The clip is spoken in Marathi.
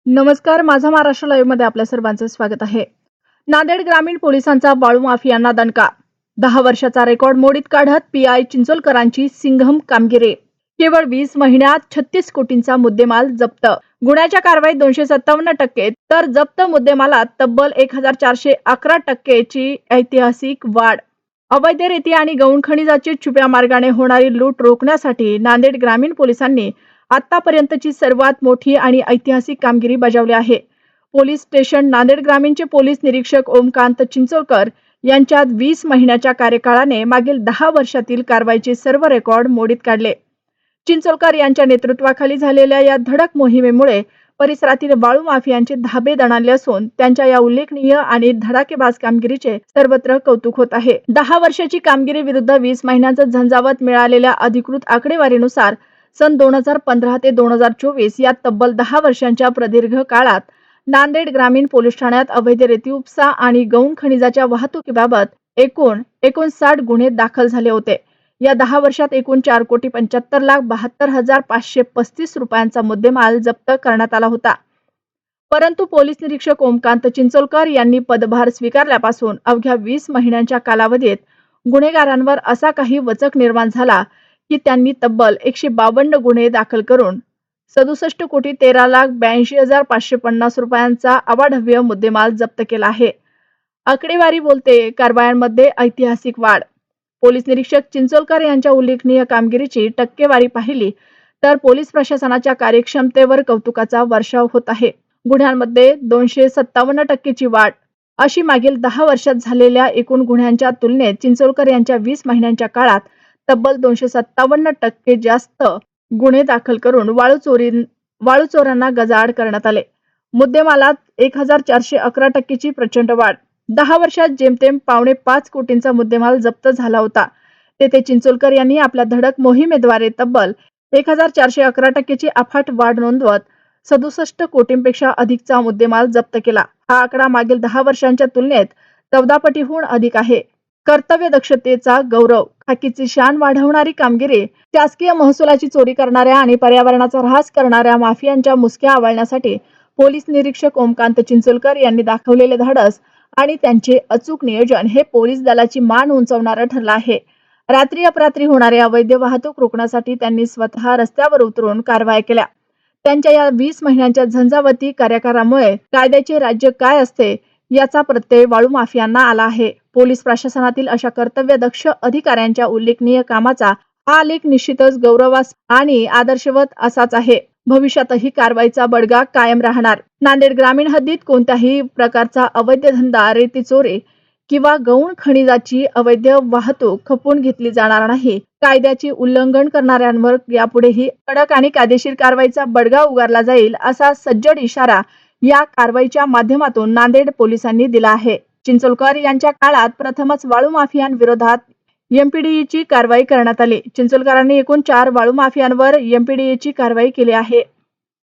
नमस्कार, माझा महाराष्ट्र लाईव्ह मध्ये आपल्या सर्वांचं स्वागत आहे. नांदेड ग्रामीण पोलिसांचा बाळू माफियांना दणका. 10 वर्षाचा रेकॉर्ड मोडीत काढत पीआय चिंचोलकरांची सिंघम कामगिरी. केवळ 20 महिन्यात 36 कोटींचा मुद्देमाल जप्त. गुन्ह्याच्या कारवाईत 257% तर जप्त मुद्देमालात तब्बल 1411%ची ऐतिहासिक वाढ. अवैध रेती आणि गौण खनिजाची छुप्या मार्गाने होणारी लूट रोखण्यासाठी नांदेड ग्रामीण पोलिसांनी आतापर्यंतची सर्वात मोठी आणि ऐतिहासिक कामगिरी बजावली आहे. पोलीस स्टेशन नांदेड ग्रामीणचे पोलीस निरीक्षक ओमकांत चिंचोलकर यांच्या 20 महिन्याच्या कार्यकाळाने मागील 10 वर्षातील कारवाईचे सर्व रेकॉर्ड मोडीत काढले. चिंचोलकर यांच्या नेतृत्वाखाली झालेल्या या धडक मोहिमेमुळे परिसरातील वाळू माफियांचे धाबे दणाणले असून त्यांच्या या उल्लेखनीय आणि धडाकेबाज कामगिरीचे सर्वत्र कौतुक होत आहे. 10 वर्षाची कामगिरी विरुद्ध 20 महिन्यांचा झंझावत मिळालेल्या अधिकृत आकडेवारीनुसार सन 2015 ते 2024 या तब्बल 10 वर्षांच्या प्रदीर्घ काळात नांदेड ग्रामीण पोलीस ठाण्यात अवैध रेती उपसा आणि गौण खनिजाच्या वाहतुकीबाबत एकूण 59 गुन्हे दाखल झाले होते. या 10 वर्षात एकूण 4,75,72,535 रुपयांचा मुद्देमाल जप्त करण्यात आला होता. परंतु पोलीस निरीक्षक ओमकांत चिंचोलकर यांनी पदभार स्वीकारल्यापासून अवघ्या 20 महिन्यांच्या कालावधीत गुन्हेगारांवर असा काही वचक निर्माण झाला की त्यांनी तब्बल 152 गुन्हे दाखल करून 67,13,82,550 रुपयांचा अवाढव्य मुद्देमाल जप्त केला आहे. आकडेवारी बोलते, कारवायांमध्ये ऐतिहासिक वाढ. पोलीस निरीक्षक चिंचोलकर यांच्या उल्लेखनीय कामगिरीची टक्केवारी पाहिली तर पोलीस प्रशासनाच्या कार्यक्षमतेवर कौतुकाचा वर्षाव होत आहे. गुन्ह्यांमध्ये 257%ची वाढ. अशी मागील 10 वर्षात झालेल्या एकूण गुन्ह्यांच्या तुलनेत चिंचोलकर यांच्या 20 महिन्यांच्या काळात तब्बल 257% जास्त गुन्हे दाखल करून वाळू चोरांना गजाआड करण्यात आले. मुद्देमालात 1411%ची प्रचंड वाढ. 10 वर्षात जेमतेम 4.5 कोटींचा मुद्देमाल जप्त झाला होता. तेथे चिंचोलकर यांनी आपल्या धडक मोहिमेद्वारे तब्बल 1411%ची अफाट वाढ नोंदवत 67 कोटींपेक्षा अधिकचा मुद्देमाल जप्त केला. हा आकडा मागील 10 वर्षांच्या तुलनेत 14 पटीहून अधिक आहे. कर्तव्य दक्षतेचा गौरव. खाकीची शान वाढवणारी कामगिरी. शासकीय महसुलाची चोरी करणाऱ्या आणि पर्यावरणाचा ऱ्हास करणाऱ्या माफियांच्या मुसक्या आवळण्यासाठी पोलीस निरीक्षक ओमकांत चिंचोलकर यांनी दाखवलेले धाडस आणि त्यांचे अचूक नियोजन हे पोलीस दलाची मान उंचावणारं ठरलं आहे. रात्री अपरात्री होणारे अवैध वाहतूक रोखण्यासाठी त्यांनी स्वतः रस्त्यावर उतरून कारवाया केल्या. त्यांच्या या 20 महिन्यांच्या झंझावती कार्यकाळामुळे कायद्याचे राज्य काय असते याचा प्रत्यय वाळू माफियांना आला आहे. पोलीस प्रशासनातील अशा कर्तव्यदक्ष अधिकाऱ्यांच्या उल्लेखनीय कामाचा हा आलेख निश्चितच गौरवास आणि आदर्शवत असाच आहे. भविष्यातही कारवाईचा बडगा कायम राहणार. नांदेड ग्रामीण हद्दीत कोणत्याही प्रकारचा अवैध धंदा, रेती चोरी किंवा गौण खनिजाची अवैध वाहतूक खपवून घेतली जाणार नाही. कायद्याचे उल्लंघन करणाऱ्यांवर यापुढेही कडक आणि कायदेशीर कारवाईचा बडगा उगारला जाईल असा सज्जड इशारा या कारवाईच्या माध्यमातून नांदेड पोलिसांनी दिला आहे. चिंचोलकर यांच्या काळात प्रथमच वाळू माफियांविरोधात एमपीडीची कारवाई करण्यात आली. चिंचोलकरांनी एकूण 4 वाळू माफियांवर एमपीडीची कारवाई केली आहे.